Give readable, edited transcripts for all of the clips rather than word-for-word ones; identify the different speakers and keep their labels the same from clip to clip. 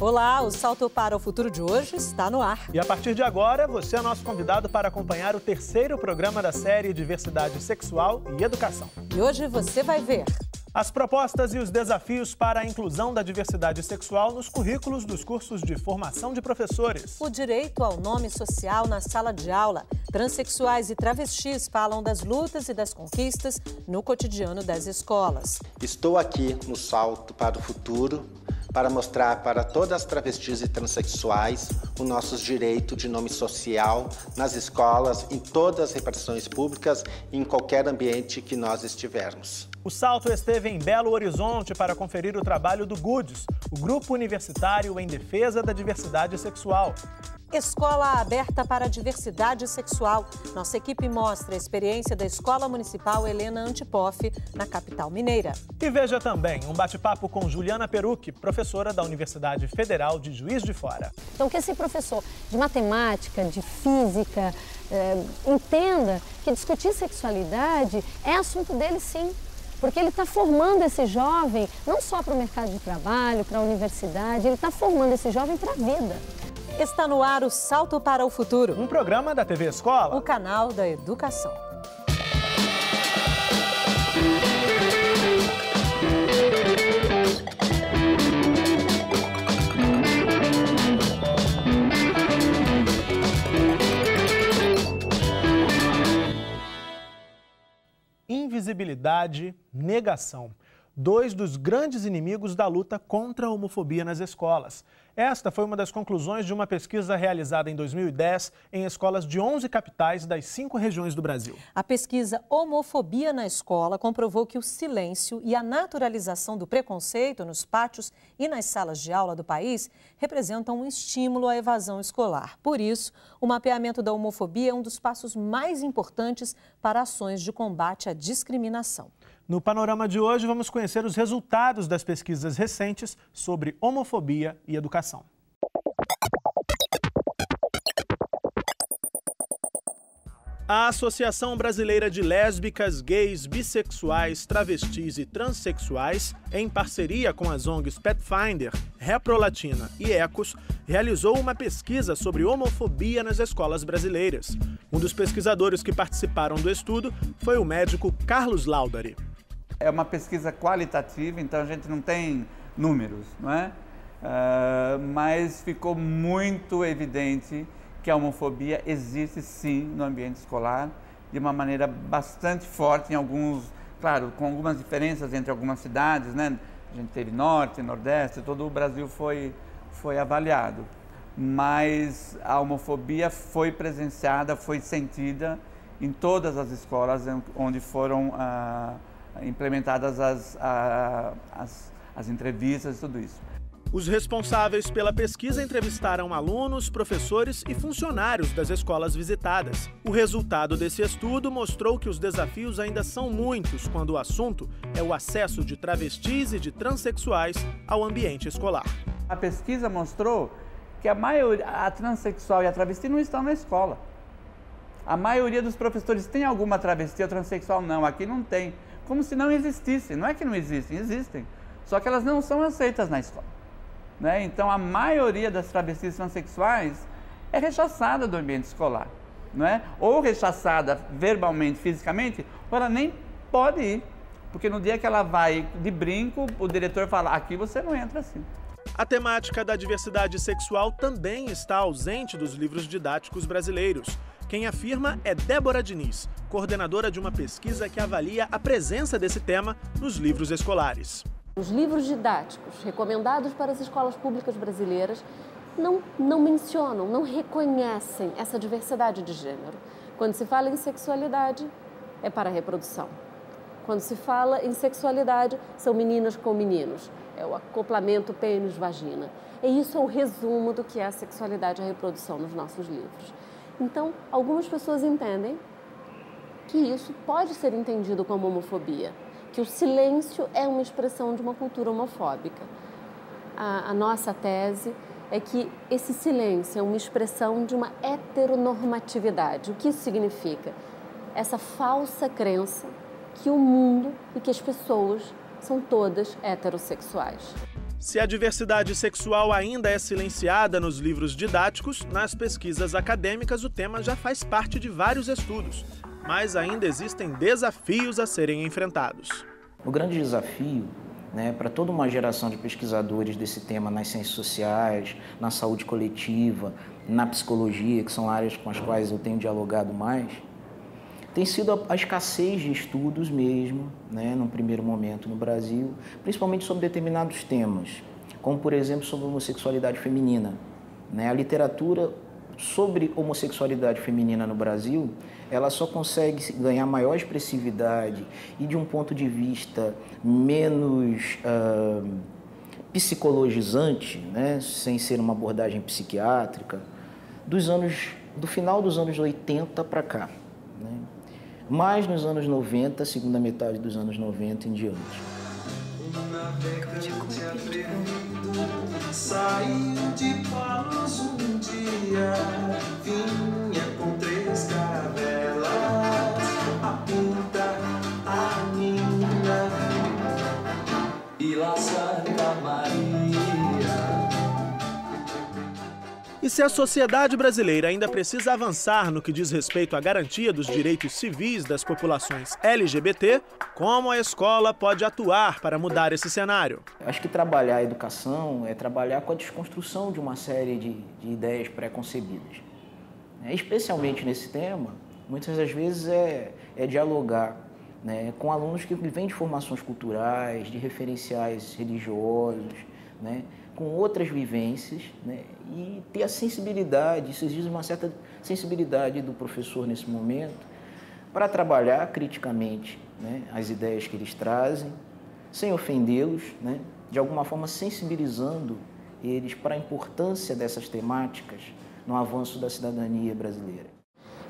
Speaker 1: Olá, o Salto para o Futuro de hoje está no ar.
Speaker 2: E a partir de agora, você é nosso convidado para acompanhar o terceiro programa da série Diversidade Sexual e Educação.
Speaker 1: E hoje você vai ver
Speaker 2: as propostas e os desafios para a inclusão da diversidade sexual nos currículos dos cursos de formação de professores.
Speaker 1: O direito ao nome social na sala de aula. Transsexuais e travestis falam das lutas e das conquistas no cotidiano das escolas.
Speaker 3: Estou aqui no Salto para o Futuro para mostrar para todas as travestis e transexuais o nosso direito de nome social nas escolas, em todas as repartições públicas, em qualquer ambiente que nós estivermos.
Speaker 2: O Salto esteve em Belo Horizonte para conferir o trabalho do GUDES, o Grupo Universitário em Defesa da Diversidade Sexual.
Speaker 1: Escola aberta para a diversidade sexual. Nossa equipe mostra a experiência da Escola Municipal Helena Antipoff, na capital mineira.
Speaker 2: E veja também um bate-papo com Juliana Perucchi, professora da Universidade Federal de Juiz de Fora.
Speaker 4: Então, que esse professor de matemática, de física, entenda que discutir sexualidade é assunto dele, sim. Porque ele está formando esse jovem não só para o mercado de trabalho, para a universidade, ele está formando esse jovem para a vida.
Speaker 1: Está no ar o Salto para o Futuro.
Speaker 2: Um programa da TV Escola.
Speaker 1: O canal da educação.
Speaker 2: Invisibilidade, negação. Dois dos grandes inimigos da luta contra a homofobia nas escolas. Esta foi uma das conclusões de uma pesquisa realizada em 2010 em escolas de 11 capitais das 5 regiões do Brasil.
Speaker 1: A pesquisa Homofobia na Escola comprovou que o silêncio e a naturalização do preconceito nos pátios e nas salas de aula do país representam um estímulo à evasão escolar. Por isso, o mapeamento da homofobia é um dos passos mais importantes para ações de combate à discriminação.
Speaker 2: No panorama de hoje, vamos conhecer os resultados das pesquisas recentes sobre homofobia e educação. A Associação Brasileira de Lésbicas, Gays, Bissexuais, Travestis e Transsexuais, em parceria com as ONGs Pathfinder, Reprolatina e Ecos, realizou uma pesquisa sobre homofobia nas escolas brasileiras. Um dos pesquisadores que participaram do estudo foi o médico Carlos Laudari.
Speaker 5: É uma pesquisa qualitativa, então a gente não tem números, não é? Mas ficou muito evidente que a homofobia existe sim no ambiente escolar, de uma maneira bastante forte em alguns, claro, com algumas diferenças entre algumas cidades, né? A gente teve Norte, Nordeste, todo o Brasil foi avaliado, mas a homofobia foi presenciada, foi sentida em todas as escolas onde foram implementadas as entrevistas e tudo isso.
Speaker 2: Os responsáveis pela pesquisa entrevistaram alunos, professores e funcionários das escolas visitadas. O resultado desse estudo mostrou que os desafios ainda são muitos quando o assunto é o acesso de travestis e de transexuais ao ambiente escolar.
Speaker 5: A pesquisa mostrou que a transexual e a travesti não estão na escola. A maioria dos professores tem alguma travesti ou transexual? Não, aqui não tem. Como se não existissem. Não é que não existem, existem. Só que elas não são aceitas na escola. Né? Então, a maioria das travestis transexuais é rechaçada do ambiente escolar. Não é? Ou rechaçada verbalmente, fisicamente, ou ela nem pode ir. Porque no dia que ela vai de brinco, o diretor fala, aqui você não entra assim.
Speaker 2: A temática da diversidade sexual também está ausente dos livros didáticos brasileiros. Quem afirma é Débora Diniz, coordenadora de uma pesquisa que avalia a presença desse tema nos livros escolares.
Speaker 4: Os livros didáticos recomendados para as escolas públicas brasileiras não mencionam, não reconhecem essa diversidade de gênero. Quando se fala em sexualidade, é para a reprodução. Quando se fala em sexualidade, são meninas com meninos. É o acoplamento pênis-vagina. E isso é o resumo do que é a sexualidade e a reprodução nos nossos livros. Então, algumas pessoas entendem que isso pode ser entendido como homofobia, que o silêncio é uma expressão de uma cultura homofóbica. A nossa tese é que esse silêncio é uma expressão de uma heteronormatividade. O que isso significa? Essa falsa crença que o mundo e que as pessoas são todas heterossexuais.
Speaker 2: Se a diversidade sexual ainda é silenciada nos livros didáticos, nas pesquisas acadêmicas o tema já faz parte de vários estudos, mas ainda existem desafios a serem enfrentados.
Speaker 6: O grande desafio, para toda uma geração de pesquisadores desse tema nas ciências sociais, na saúde coletiva, na psicologia, que são áreas com as quais eu tenho dialogado mais, tem sido a escassez de estudos mesmo, num primeiro momento no Brasil, principalmente sobre determinados temas, como, por exemplo, sobre homossexualidade feminina. A literatura sobre homossexualidade feminina no Brasil, ela só consegue ganhar maior expressividade e de um ponto de vista menos psicologizante, sem ser uma abordagem psiquiátrica, do final dos anos 80 para cá. Mais nos anos 90, segunda metade dos anos 90 em diante.
Speaker 7: Saiu de Palos um dia, vinha com 3 caravelas, a Pinta, a Nina e La Santa Maria.
Speaker 2: E se a sociedade brasileira ainda precisa avançar no que diz respeito à garantia dos direitos civis das populações LGBT, como a escola pode atuar para mudar esse cenário?
Speaker 6: Acho que trabalhar a educação é trabalhar com a desconstrução de uma série de ideias pré-concebidas. Especialmente nesse tema, muitas das vezes é dialogar com alunos que vêm de formações culturais, de referenciais religiosos, com outras vivências, e ter a sensibilidade, isso exige uma certa sensibilidade do professor nesse momento, para trabalhar criticamente as ideias que eles trazem, sem ofendê-los, de alguma forma sensibilizando eles para a importância dessas temáticas no avanço da cidadania brasileira.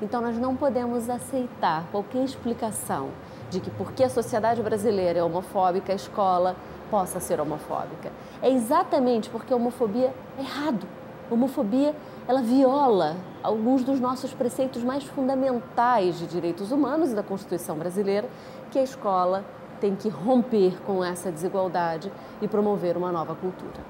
Speaker 4: Então nós não podemos aceitar qualquer explicação de que porque a sociedade brasileira é homofóbica, a escola possa ser homofóbica. É exatamente porque a homofobia é errado. A homofobia, ela viola alguns dos nossos preceitos mais fundamentais de direitos humanos e da Constituição brasileira, que a escola tem que romper com essa desigualdade e promover uma nova cultura.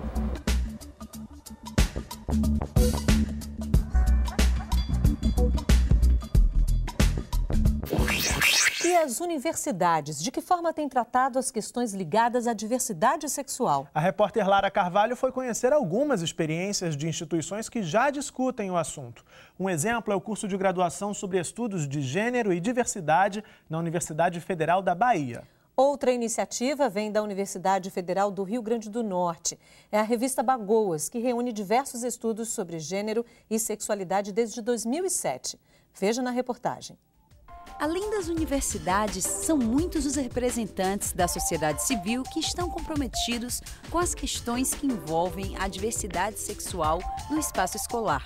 Speaker 1: E as universidades, de que forma têm tratado as questões ligadas à diversidade sexual?
Speaker 2: A repórter Lara Carvalho foi conhecer algumas experiências de instituições que já discutem o assunto. Um exemplo é o curso de graduação sobre estudos de gênero e diversidade na Universidade Federal da Bahia.
Speaker 1: Outra iniciativa vem da Universidade Federal do Rio Grande do Norte. É a revista Bagoas, que reúne diversos estudos sobre gênero e sexualidade desde 2007. Veja na reportagem.
Speaker 8: Além das universidades, são muitos os representantes da sociedade civil que estão comprometidos com as questões que envolvem a diversidade sexual no espaço escolar.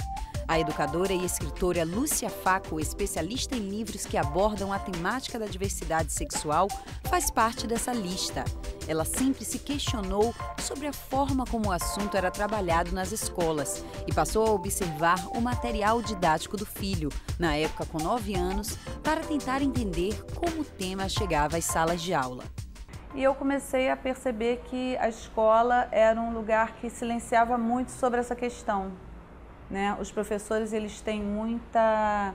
Speaker 8: A educadora e escritora Lúcia Faco, especialista em livros que abordam a temática da diversidade sexual, faz parte dessa lista. Ela sempre se questionou sobre a forma como o assunto era trabalhado nas escolas e passou a observar o material didático do filho, na época com 9 anos, para tentar entender como o tema chegava às salas de aula.
Speaker 9: E eu comecei a perceber que a escola era um lugar que silenciava muito sobre essa questão. Os professores, eles têm muita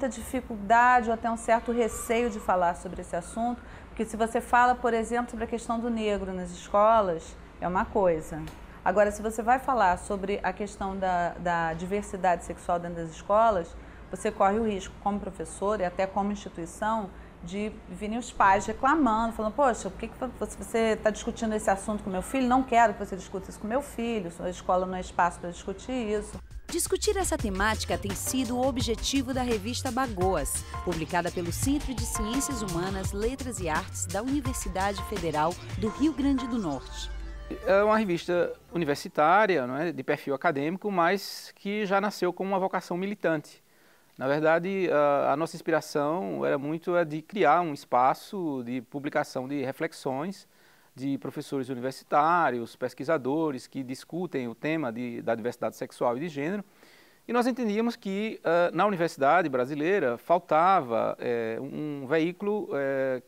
Speaker 9: dificuldade ou até um certo receio de falar sobre esse assunto, porque se você fala, por exemplo, sobre a questão do negro nas escolas, é uma coisa. Agora, se você vai falar sobre a questão da diversidade sexual dentro das escolas, você corre o risco, como professor e até como instituição, de virem os pais reclamando, falando, poxa, por que você está discutindo esse assunto com meu filho? Não quero que você discuta isso com meu filho, a escola não é espaço para discutir isso.
Speaker 8: Discutir essa temática tem sido o objetivo da revista Bagoas, publicada pelo Centro de Ciências Humanas, Letras e Artes da Universidade Federal do Rio Grande do Norte.
Speaker 10: É uma revista universitária, de perfil acadêmico, mas que já nasceu com uma vocação militante. Na verdade, a nossa inspiração era muito de criar um espaço de publicação de reflexões de professores universitários, pesquisadores que discutem o tema da diversidade sexual e de gênero. E nós entendíamos que na universidade brasileira faltava um veículo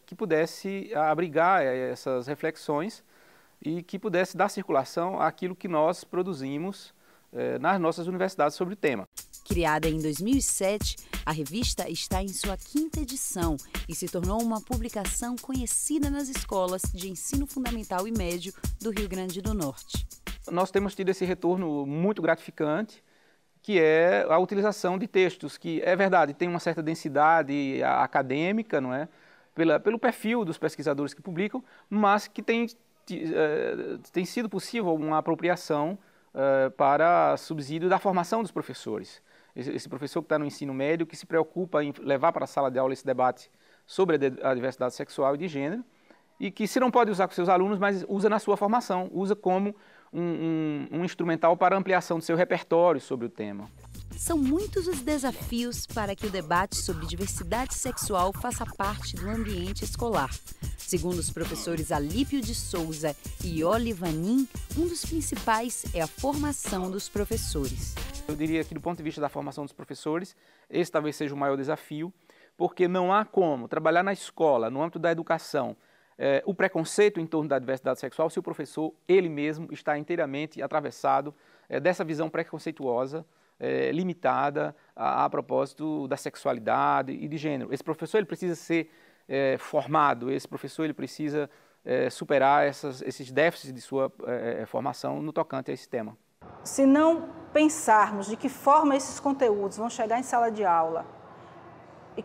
Speaker 10: que pudesse abrigar essas reflexões e que pudesse dar circulação àquilo que nós produzimos nas nossas universidades sobre o tema.
Speaker 8: Criada em 2007, a revista está em sua 5ª edição e se tornou uma publicação conhecida nas escolas de ensino fundamental e médio do Rio Grande do Norte.
Speaker 10: Nós temos tido esse retorno muito gratificante, que é a utilização de textos que, é verdade, tem uma certa densidade acadêmica, não é? Pelo perfil dos pesquisadores que publicam, mas que tem sido possível uma apropriação para subsídio da formação dos professores. Esse professor que está no ensino médio, que se preocupa em levar para a sala de aula esse debate sobre a diversidade sexual e de gênero, e que se não pode usar com seus alunos, mas usa na sua formação, usa como um instrumental para ampliação do seu repertório sobre o tema.
Speaker 8: São muitos os desafios para que o debate sobre diversidade sexual faça parte do ambiente escolar. Segundo os professores Alípio de Souza e Olivanin, um dos principais é a formação dos professores.
Speaker 10: Eu diria que, do ponto de vista da formação dos professores, esse talvez seja o maior desafio, porque não há como trabalhar na escola, no âmbito da educação, o preconceito em torno da diversidade sexual se o professor, ele mesmo, está inteiramente atravessado dessa visão preconceituosa, limitada a propósito da sexualidade e de gênero. Esse professor ele precisa ser formado, esse professor ele precisa superar esses déficits de sua formação no tocante a esse tema.
Speaker 11: Se não pensarmos de que forma esses conteúdos vão chegar em sala de aula, e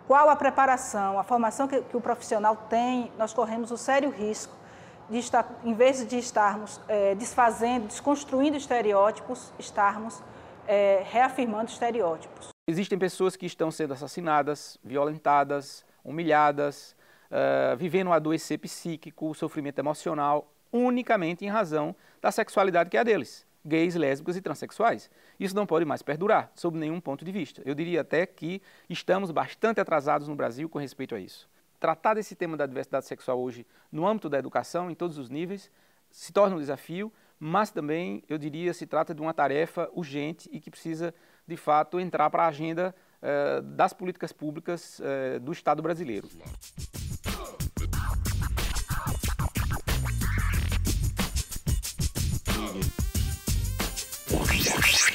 Speaker 11: qual a preparação, a formação que o profissional tem, nós corremos o sério risco de estar, em vez de estarmos desfazendo, desconstruindo estereótipos, estarmos reafirmando estereótipos.
Speaker 10: Existem pessoas que estão sendo assassinadas, violentadas, humilhadas, vivendo um adoecer psíquico, sofrimento emocional, unicamente em razão da sexualidade que é a deles, gays, lésbicas e transexuais. Isso não pode mais perdurar, sob nenhum ponto de vista. Eu diria até que estamos bastante atrasados no Brasil com respeito a isso. Tratar desse tema da diversidade sexual hoje, no âmbito da educação, em todos os níveis, se torna um desafio, mas também, eu diria, se trata de uma tarefa urgente e que precisa, de fato, entrar para a agenda das políticas públicas do Estado brasileiro.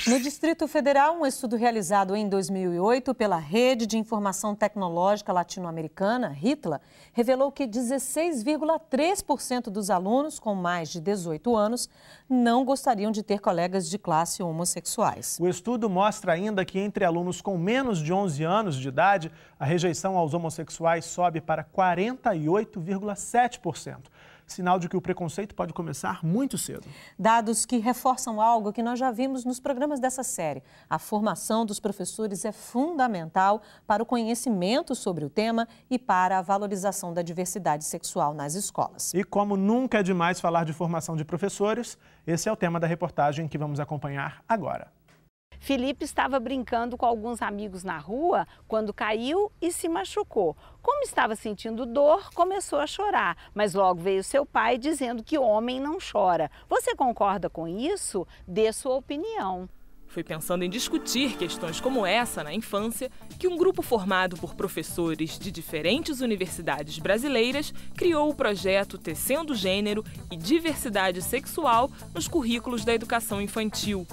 Speaker 1: No Distrito Federal, um estudo realizado em 2008 pela Rede de Informação Tecnológica Latino-Americana, RITLA, revelou que 16,3% dos alunos com mais de 18 anos não gostariam de ter colegas de classe homossexuais.
Speaker 2: O estudo mostra ainda que entre alunos com menos de 11 anos de idade, a rejeição aos homossexuais sobe para 48,7%. Sinal de que o preconceito pode começar muito cedo.
Speaker 1: Dados que reforçam algo que nós já vimos nos programas dessa série. A formação dos professores é fundamental para o conhecimento sobre o tema e para a valorização da diversidade sexual nas escolas.
Speaker 2: E como nunca é demais falar de formação de professores, esse é o tema da reportagem que vamos acompanhar agora.
Speaker 12: Felipe estava brincando com alguns amigos na rua quando caiu e se machucou. Como estava sentindo dor, começou a chorar, mas logo veio seu pai dizendo que homem não chora. Você concorda com isso? Dê sua opinião.
Speaker 13: Foi pensando em discutir questões como essa na infância que um grupo formado por professores de diferentes universidades brasileiras criou o projeto Tecendo Gênero e Diversidade Sexual nos currículos da educação infantil.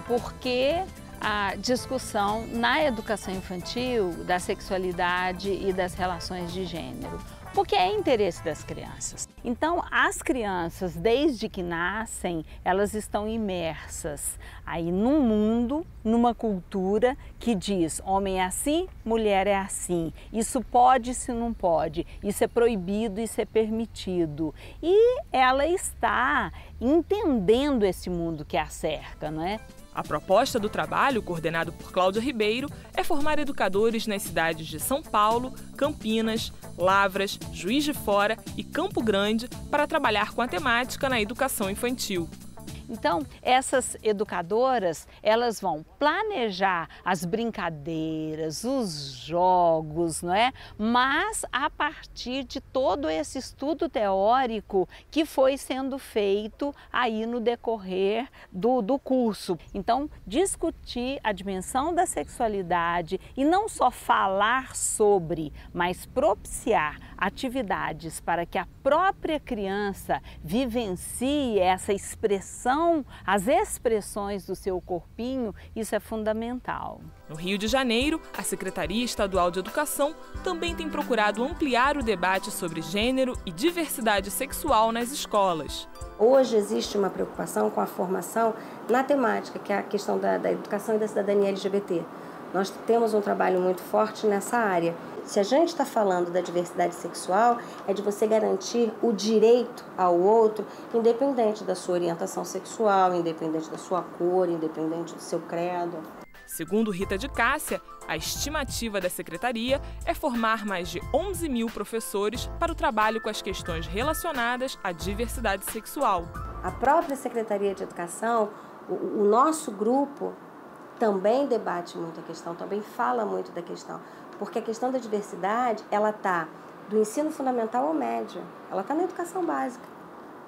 Speaker 12: Por que a discussão na educação infantil da sexualidade e das relações de gênero? Porque é interesse das crianças. Então, as crianças, desde que nascem, elas estão imersas aí num mundo, numa cultura que diz homem é assim, mulher é assim. Isso pode, isso não pode. Isso é proibido, isso é permitido. E ela está entendendo esse mundo que a cerca, não é?
Speaker 13: A proposta do trabalho, coordenado por Cláudia Ribeiro, é formar educadores nas cidades de São Paulo, Campinas, Lavras, Juiz de Fora e Campo Grande para trabalhar com a temática na educação infantil.
Speaker 12: Então, essas educadoras, elas vão planejar as brincadeiras, os jogos, não é? Mas a partir de todo esse estudo teórico que foi sendo feito aí no decorrer do curso. Então, discutir a dimensão da sexualidade e não só falar sobre, mas propiciar atividades para que a própria criança vivencie essa expressão, as expressões do seu corpinho, isso é fundamental.
Speaker 13: No Rio de Janeiro, a Secretaria Estadual de Educação também tem procurado ampliar o debate sobre gênero e diversidade sexual nas escolas.
Speaker 14: Hoje existe uma preocupação com a formação na temática, que é a questão da educação e da cidadania LGBT. Nós temos um trabalho muito forte nessa área. Se a gente está falando da diversidade sexual, é de você garantir o direito ao outro, independente da sua orientação sexual, independente da sua cor, independente do seu credo.
Speaker 13: Segundo Rita de Cássia, a estimativa da Secretaria é formar mais de 11 mil professores para o trabalho com as questões relacionadas à diversidade sexual.
Speaker 14: A própria Secretaria de Educação, o nosso grupo, também debate muito a questão, também fala muito da questão, porque a questão da diversidade, ela está do ensino fundamental ao médio, ela está na educação básica,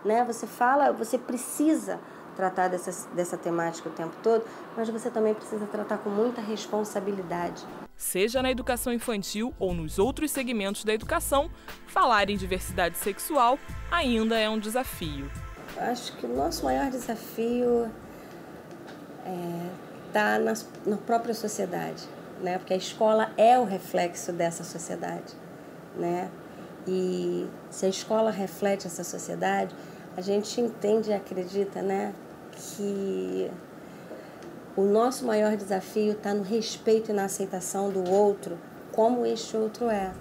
Speaker 14: né? Você precisa tratar dessa temática o tempo todo, mas você também precisa tratar com muita responsabilidade.
Speaker 13: Seja na educação infantil ou nos outros segmentos da educação, falar em diversidade sexual ainda é um desafio.
Speaker 14: Eu acho que o nosso maior desafio está na própria sociedade, né? Porque a escola é o reflexo dessa sociedade, né? E se a escola reflete essa sociedade, a gente entende e acredita, né, que o nosso maior desafio está no respeito e na aceitação do outro, como este outro é.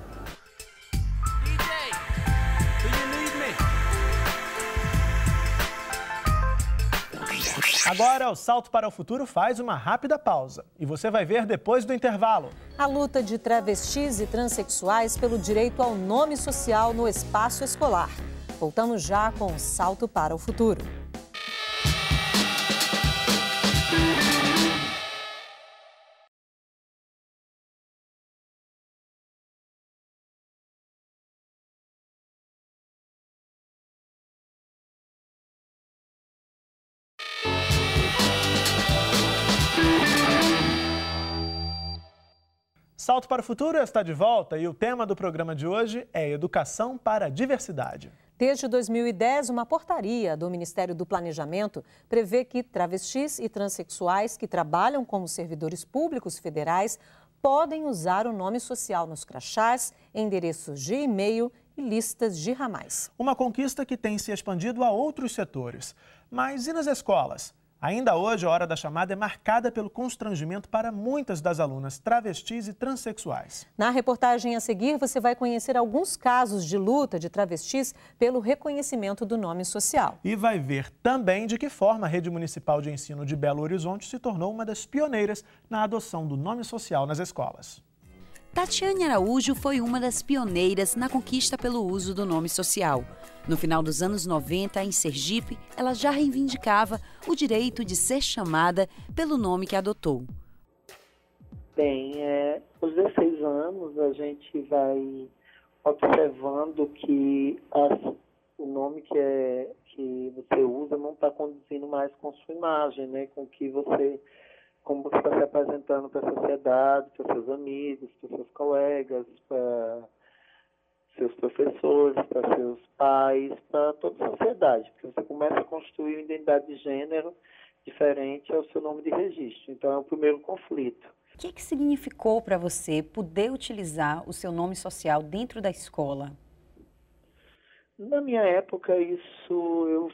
Speaker 2: Agora, o Salto para o Futuro faz uma rápida pausa e você vai ver depois do intervalo.
Speaker 1: A luta de travestis e transexuais pelo direito ao nome social no espaço escolar. Voltamos já com o Salto para o Futuro.
Speaker 2: Salto para o Futuro está de volta e o tema do programa de hoje é Educação para a Diversidade.
Speaker 1: Desde 2010, uma portaria do Ministério do Planejamento prevê que travestis e transexuais que trabalham como servidores públicos federais podem usar o nome social nos crachás, endereços de e-mail e listas de ramais.
Speaker 2: Uma conquista que tem se expandido a outros setores. Mas e nas escolas? Ainda hoje, a hora da chamada é marcada pelo constrangimento para muitas das alunas travestis e transexuais.
Speaker 1: Na reportagem a seguir, você vai conhecer alguns casos de luta de travestis pelo reconhecimento do nome social.
Speaker 2: E vai ver também de que forma a Rede Municipal de Ensino de Belo Horizonte se tornou uma das pioneiras na adoção do nome social nas escolas.
Speaker 8: Tatiane Araújo foi uma das pioneiras na conquista pelo uso do nome social. No final dos anos 90, em Sergipe, ela já reivindicava o direito de ser chamada pelo nome que adotou.
Speaker 15: Bem, aos 16 anos a gente vai observando que o nome que você usa não está conduzindo mais com sua imagem, né? Como você está se apresentando para a sociedade, para seus amigos, para seus colegas, para seus professores, para seus pais, para toda a sociedade. Porque você começa a construir uma identidade de gênero diferente ao seu nome de registro. Então, é o primeiro conflito.
Speaker 8: O que significou para você poder utilizar o seu nome social dentro da escola?
Speaker 15: Na minha época, eu estou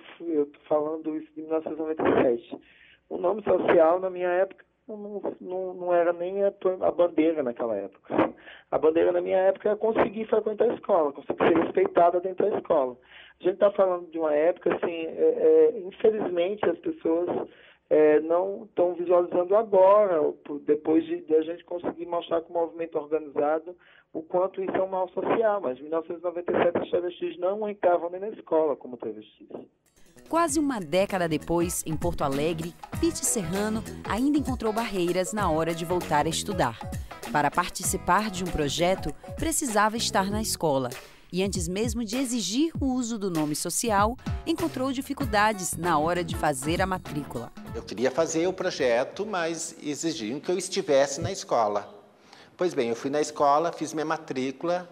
Speaker 15: falando isso de 1997. O nome social, na minha época, não era nem a bandeira naquela época. A bandeira na minha época era conseguir frequentar a escola, conseguir ser respeitada dentro da escola. A gente está falando de uma época, assim, infelizmente as pessoas não estão visualizando agora, depois de a gente conseguir mostrar com o movimento organizado o quanto isso é um mal social. Mas em 1997 as travestis não entravam nem na escola como travestis.
Speaker 8: Quase uma década depois, em Porto Alegre, Pete Serrano ainda encontrou barreiras na hora de voltar a estudar. Para participar de um projeto, precisava estar na escola. E antes mesmo de exigir o uso do nome social, encontrou dificuldades na hora de fazer a matrícula.
Speaker 3: Eu queria fazer o projeto, mas exigiam que eu estivesse na escola. Pois bem, eu fui na escola, fiz minha matrícula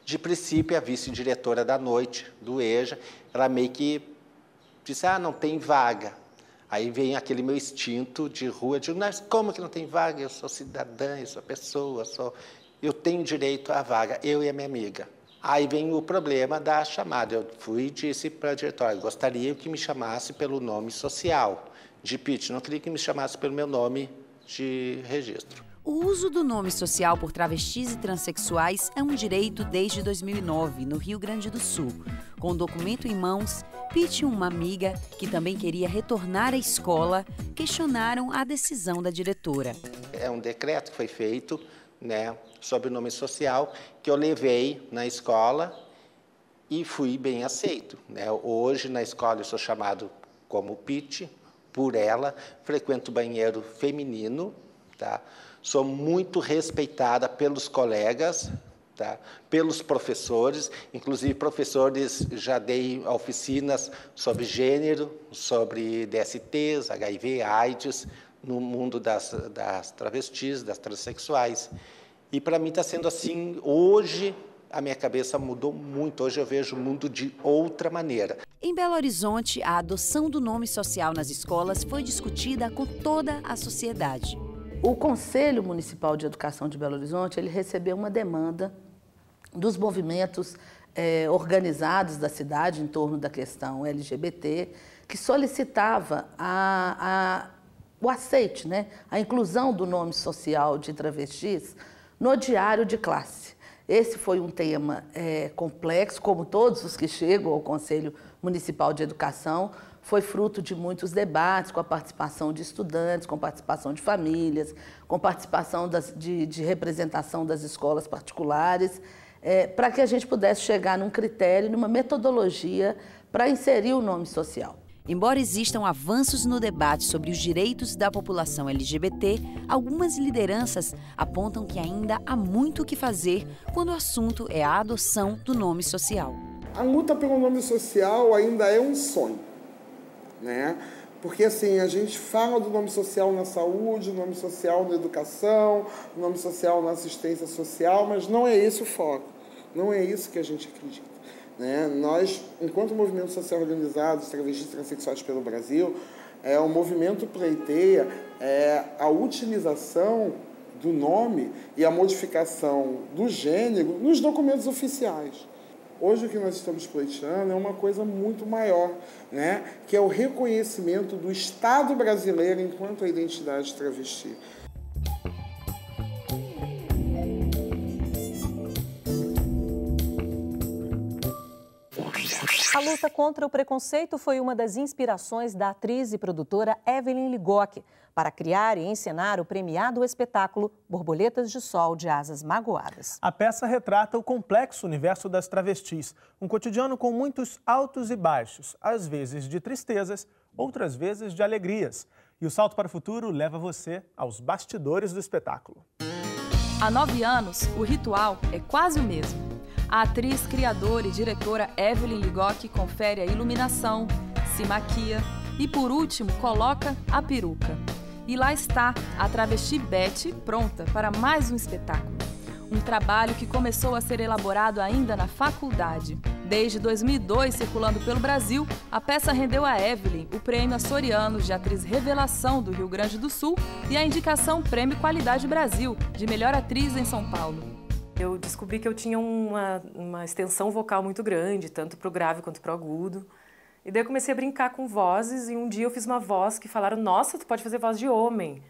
Speaker 3: De princípio, a vice-diretora da noite, do EJA, ela meio que disse, não tem vaga. Aí vem aquele meu instinto de rua, eu digo, mas como que não tem vaga? Eu sou cidadã, eu sou pessoa, eu tenho direito à vaga, eu e a minha amiga. Aí vem o problema da chamada. Eu fui e disse para a diretora, gostaria que me chamasse pelo nome social de Pitty, não queria que me chamasse pelo meu nome de registro.
Speaker 8: O uso do nome social por travestis e transexuais é um direito desde 2009, no Rio Grande do Sul. Com o documento em mãos, Pitty e uma amiga, que também queria retornar à escola, questionaram a decisão da diretora.
Speaker 3: É um decreto que foi feito, sobre o nome social, que eu levei na escola e fui bem aceito. Hoje, na escola, eu sou chamado como Pitty, por ela, frequento o banheiro feminino, tá? Sou muito respeitada pelos colegas, tá? Pelos professores, inclusive professores, já dei oficinas sobre gênero, sobre DSTs, HIV, AIDS, no mundo das travestis, das transexuais. E para mim está sendo assim, hoje a minha cabeça mudou muito, hoje eu vejo o mundo de outra maneira.
Speaker 8: Em Belo Horizonte, a adoção do nome social nas escolas foi discutida com toda a sociedade.
Speaker 16: O Conselho Municipal de Educação de Belo Horizonte, ele recebeu uma demanda dos movimentos organizados da cidade em torno da questão LGBT, que solicitava o aceite, a inclusão do nome social de travestis no diário de classe. Esse foi um tema complexo, como todos os que chegam ao Conselho Municipal de Educação, foi fruto de muitos debates, com a participação de estudantes, com participação de famílias, com participação de representação das escolas particulares, para que a gente pudesse chegar num critério, numa metodologia para inserir o nome social.
Speaker 8: Embora existam avanços no debate sobre os direitos da população LGBT, algumas lideranças apontam que ainda há muito o que fazer quando o assunto é a adoção do nome social.
Speaker 17: A luta pelo nome social ainda é um sonho, Porque assim, a gente fala do nome social na saúde, o nome social na educação, o nome social na assistência social, mas não é esse o foco, não é isso que a gente acredita. Nós, enquanto movimento social organizado, travestis e transexuais pelo Brasil, o movimento pleiteia a utilização do nome e a modificação do gênero nos documentos oficiais. Hoje o que nós estamos pleiteando é uma coisa muito maior, que é o reconhecimento do Estado brasileiro enquanto a identidade travesti.
Speaker 1: A luta contra o preconceito foi uma das inspirações da atriz e produtora Evelyn Ligocki para criar e encenar o premiado espetáculo Borboletas de Sol de Asas Magoadas.
Speaker 2: A peça retrata o complexo universo das travestis, um cotidiano com muitos altos e baixos, às vezes de tristezas, outras vezes de alegrias. E o Salto para o Futuro leva você aos bastidores do espetáculo.
Speaker 13: Há 9 anos, o ritual é quase o mesmo. A atriz, criadora e diretora Evelyn Ligocki confere a iluminação, se maquia e, por último, coloca a peruca. E lá está a travesti Betty pronta para mais um espetáculo. Um trabalho que começou a ser elaborado ainda na faculdade. Desde 2002, circulando pelo Brasil, a peça rendeu a Evelyn o Prêmio Açoriano de Atriz Revelação do Rio Grande do Sul e a indicação Prêmio Qualidade Brasil de Melhor Atriz em São Paulo.
Speaker 18: Eu descobri que eu tinha uma extensão vocal muito grande, tanto para o grave quanto para o agudo. E daí eu comecei a brincar com vozes e um dia eu fiz uma voz que falaram, nossa, tu pode fazer voz de homem.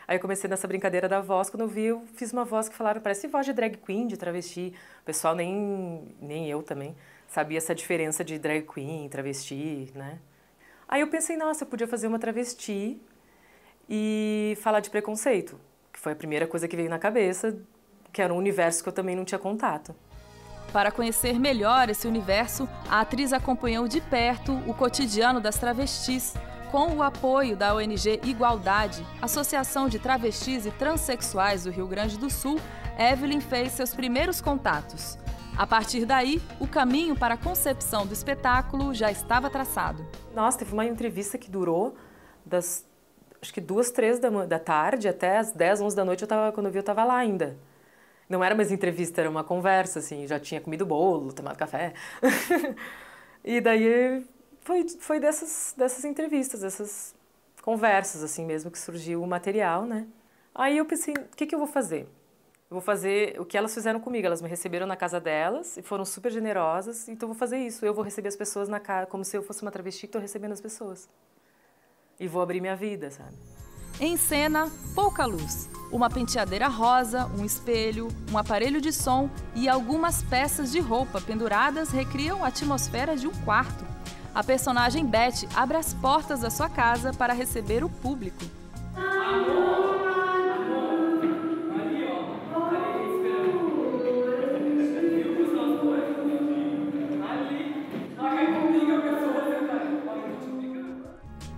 Speaker 18: Aí eu comecei nessa brincadeira da voz, quando eu vi, eu fiz uma voz que falaram, parece voz de drag queen, de travesti. O pessoal, nem eu também, sabia essa diferença de drag queen, travesti, Aí eu pensei, nossa, eu podia fazer uma travesti e falar de preconceito, que foi a primeira coisa que veio na cabeça, que era um universo que eu também não tinha contato.
Speaker 13: Para conhecer melhor esse universo, a atriz acompanhou de perto o cotidiano das travestis, com o apoio da ONG Igualdade, Associação de Travestis e Transsexuais do Rio Grande do Sul. Evelyn fez seus primeiros contatos. A partir daí, o caminho para a concepção do espetáculo já estava traçado.
Speaker 18: Nossa, teve uma entrevista que durou acho que 2, 3 da tarde até as 10, 11 da noite, quando eu vi, eu estava lá ainda. Não era mais entrevista, era uma conversa, assim, já tinha comido bolo, tomado café. E daí foi dessas entrevistas, dessas conversas, assim mesmo, que surgiu o material, né? Aí eu pensei, o que eu vou fazer? Eu vou fazer o que elas fizeram comigo, elas me receberam na casa delas e foram super generosas, então eu vou fazer isso, eu vou receber as pessoas na casa, como se eu fosse uma travesti que estou recebendo as pessoas. E vou abrir minha vida, sabe?
Speaker 19: Em cena, pouca luz. Uma penteadeira rosa, um espelho, um aparelho de som e algumas peças de roupa penduradas recriam a atmosfera de um quarto. A personagem Beth abre as portas da sua casa para receber o público.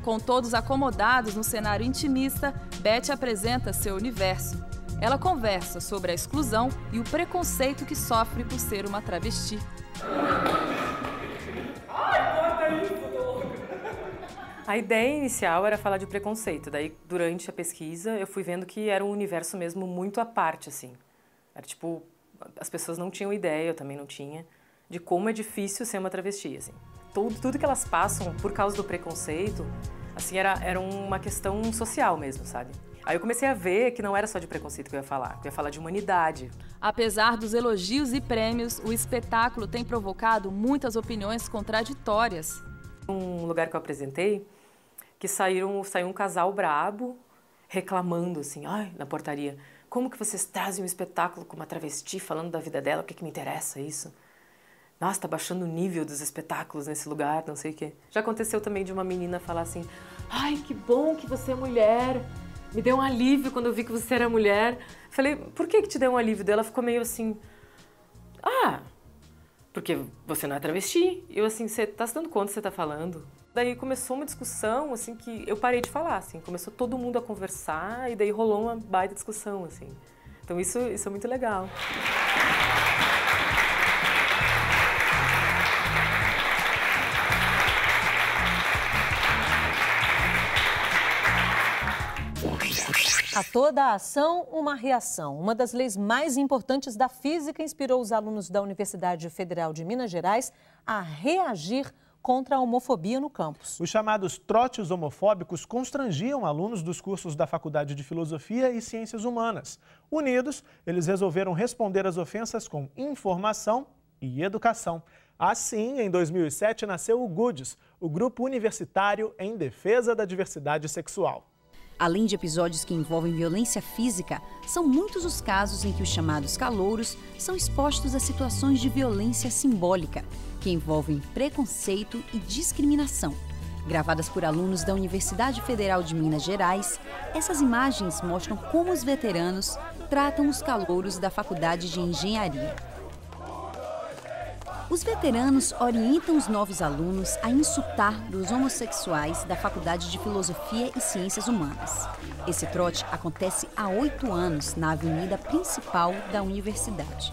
Speaker 19: Com todos acomodados no cenário intimista, Beth apresenta seu universo. Ela conversa sobre a exclusão e o preconceito que sofre por ser uma travesti.
Speaker 18: A ideia inicial era falar de preconceito. Daí, durante a pesquisa, eu fui vendo que era um universo mesmo muito à parte, assim. Era tipo, as pessoas não tinham ideia, eu também não tinha, de como é difícil ser uma travesti, assim. Tudo que elas passam por causa do preconceito, assim, era uma questão social mesmo, sabe? Aí eu comecei a ver que não era só de preconceito que eu ia falar de humanidade.
Speaker 19: Apesar dos elogios e prêmios, o espetáculo tem provocado muitas opiniões contraditórias.
Speaker 18: Um lugar que eu apresentei, que saiu um casal brabo, reclamando assim, na portaria, como que vocês trazem um espetáculo com uma travesti falando da vida dela, o que me interessa isso? Nossa, tá baixando o nível dos espetáculos nesse lugar, não sei o quê. Já aconteceu também de uma menina falar assim, ai, que bom que você é mulher, me deu um alívio quando eu vi que você era mulher. Falei, por que te deu um alívio? Ela ficou meio assim, porque você não é travesti. Eu assim, você tá se dando conta do que você tá falando? Daí começou uma discussão, assim, que eu parei de falar, assim. Começou todo mundo a conversar e daí rolou uma baita discussão, assim. Então isso é muito legal.
Speaker 1: A toda a ação, uma reação. Uma das leis mais importantes da física inspirou os alunos da Universidade Federal de Minas Gerais a reagir contra a homofobia no campus.
Speaker 2: Os chamados trotes homofóbicos constrangiam alunos dos cursos da Faculdade de Filosofia e Ciências Humanas. Unidos, eles resolveram responder às ofensas com informação e educação. Assim, em 2007, nasceu o GUDES, o Grupo Universitário em Defesa da Diversidade Sexual.
Speaker 8: Além de episódios que envolvem violência física, são muitos os casos em que os chamados calouros são expostos a situações de violência simbólica, que envolvem preconceito e discriminação. Gravadas por alunos da Universidade Federal de Minas Gerais, essas imagens mostram como os veteranos tratam os calouros da Faculdade de Engenharia. Os veteranos orientam os novos alunos a insultar os homossexuais da Faculdade de Filosofia e Ciências Humanas. Esse trote acontece há 8 anos na avenida principal da universidade.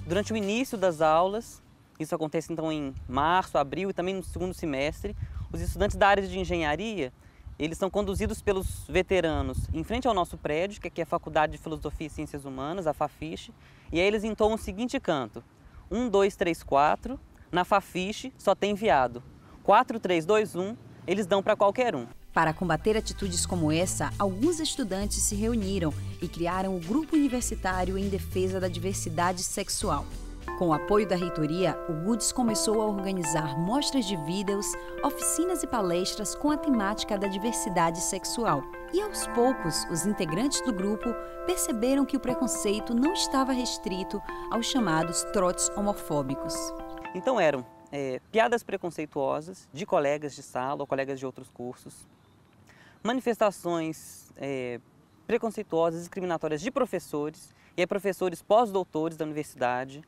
Speaker 20: Durante o início das aulas, isso acontece então em março, abril e também no segundo semestre, os estudantes da área de engenharia, eles são conduzidos pelos veteranos em frente ao nosso prédio, que aqui é a Faculdade de Filosofia e Ciências Humanas, a Fafiche, e aí eles entoam o seguinte canto: 1, 2, 3, 4, na Fafiche só tem viado. 4, 3, 2, 1, eles dão para qualquer um.
Speaker 8: Para combater atitudes como essa, alguns estudantes se reuniram e criaram o Grupo Universitário em Defesa da Diversidade Sexual. Com o apoio da reitoria, o GUDES começou a organizar mostras de vídeos, oficinas e palestras com a temática da diversidade sexual. E aos poucos, os integrantes do grupo perceberam que o preconceito não estava restrito aos chamados trotes homofóbicos.
Speaker 20: Então eram piadas preconceituosas de colegas de sala ou colegas de outros cursos, manifestações preconceituosas, discriminatórias de professores, e professores pós-doutores da universidade,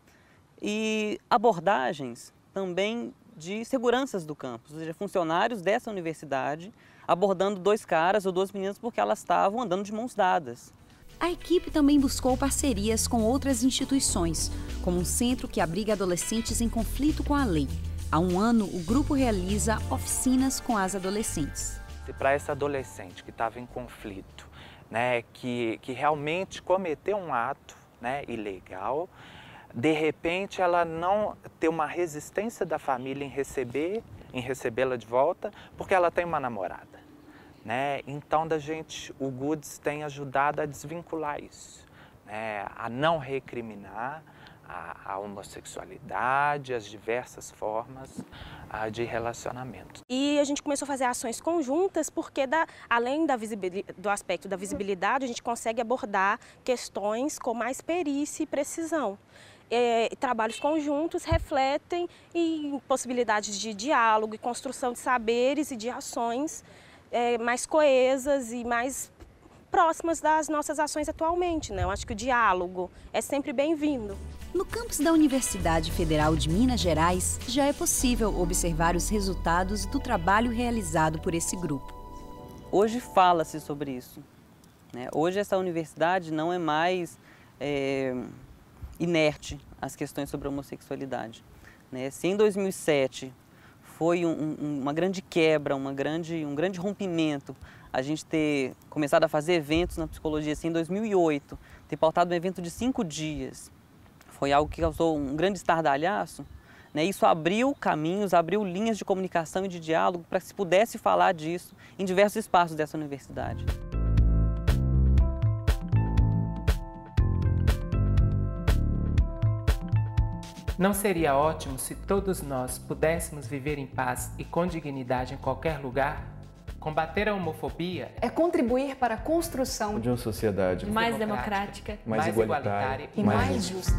Speaker 20: e abordagens também de seguranças do campus, ou seja, funcionários dessa universidade abordando 2 caras ou 2 meninas porque elas estavam andando de mãos dadas.
Speaker 8: A equipe também buscou parcerias com outras instituições, como um centro que abriga adolescentes em conflito com a lei. Há 1 ano, o grupo realiza oficinas com as adolescentes.
Speaker 21: Para essa adolescente que estava em conflito, né, que realmente cometeu um ato né, ilegal, de repente ela não ter uma resistência da família em recebê-la de volta, porque ela tem uma namorada, né? Então o Goods tem ajudado a desvincular isso, né? A não recriminar a homossexualidade, as diversas formas de relacionamento.
Speaker 22: E a gente começou a fazer ações conjuntas porque, além do aspecto da visibilidade, a gente consegue abordar questões com mais perícia e precisão. Trabalhos conjuntos refletem em possibilidades de diálogo e construção de saberes e de ações mais coesas e mais próximas das nossas ações atualmente, né? Eu acho que o diálogo é sempre bem-vindo.
Speaker 8: No campus da Universidade Federal de Minas Gerais, já é possível observar os resultados do trabalho realizado por esse grupo.
Speaker 20: Hoje fala-se sobre isso, né? Hoje essa universidade não é mais inerte às questões sobre a homossexualidade, né? Se em 2007 foi uma grande quebra, um grande rompimento, a gente ter começado a fazer eventos na psicologia, assim, em 2008, ter pautado um evento de 5 dias, foi algo que causou um grande estardalhaço, né? Isso abriu caminhos, abriu linhas de comunicação e de diálogo para que se pudesse falar disso em diversos espaços dessa universidade.
Speaker 23: Não seria ótimo se todos nós pudéssemos viver em paz e com dignidade em qualquer lugar? Combater a homofobia
Speaker 24: é contribuir para a construção
Speaker 25: de uma sociedade
Speaker 24: mais democrática,
Speaker 25: mais igualitária
Speaker 24: e mais justa.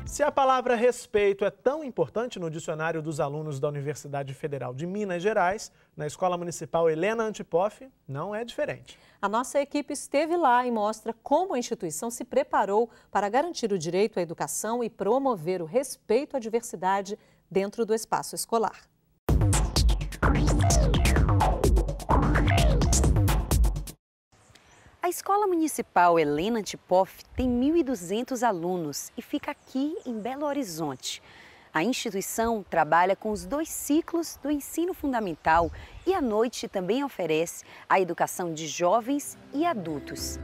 Speaker 2: Se a palavra respeito é tão importante no dicionário dos alunos da Universidade Federal de Minas Gerais, na Escola Municipal Helena Antipoff, não é diferente.
Speaker 1: A nossa equipe esteve lá e mostra como a instituição se preparou para garantir o direito à educação e promover o respeito à diversidade dentro do espaço escolar.
Speaker 8: A Escola Municipal Helena Antipoff tem 1.200 alunos e fica aqui em Belo Horizonte. A instituição trabalha com os 2 ciclos do ensino fundamental e à noite também oferece a educação de jovens e adultos.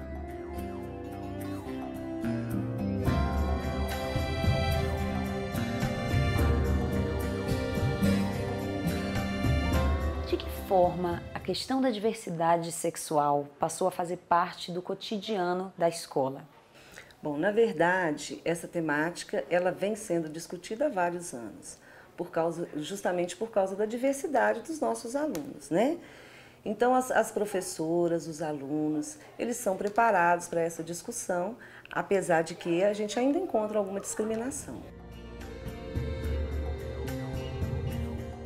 Speaker 8: De que forma a questão da diversidade sexual passou a fazer parte do cotidiano da escola?
Speaker 26: Bom, na verdade, essa temática ela vem sendo discutida há vários anos, justamente por causa da diversidade dos nossos alunos, né? Então, as professoras, os alunos, eles são preparados para essa discussão, apesar de que a gente ainda encontra alguma discriminação.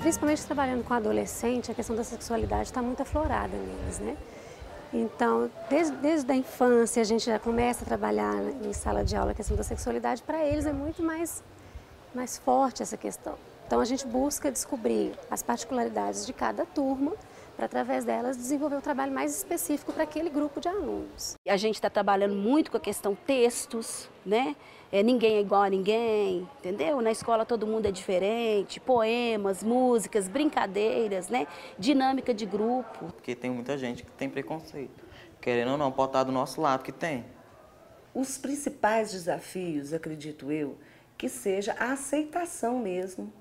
Speaker 4: Principalmente trabalhando com adolescente, a questão da sexualidade está muito aflorada neles, né? Então, desde a infância, a gente já começa a trabalhar em sala de aula a questão da sexualidade. Para eles é muito mais forte essa questão. Então, a gente busca descobrir as particularidades de cada turma para, através delas, desenvolver um trabalho mais específico para aquele grupo de alunos.
Speaker 27: A gente está trabalhando muito com a questão textos, né? Ninguém é igual a ninguém, entendeu? Na escola todo mundo é diferente, poemas, músicas, brincadeiras, né? Dinâmica de grupo.
Speaker 28: Porque tem muita gente que tem preconceito. Querendo ou não, pode estar do nosso lado que tem.
Speaker 26: Os principais desafios, acredito eu, que seja a aceitação mesmo,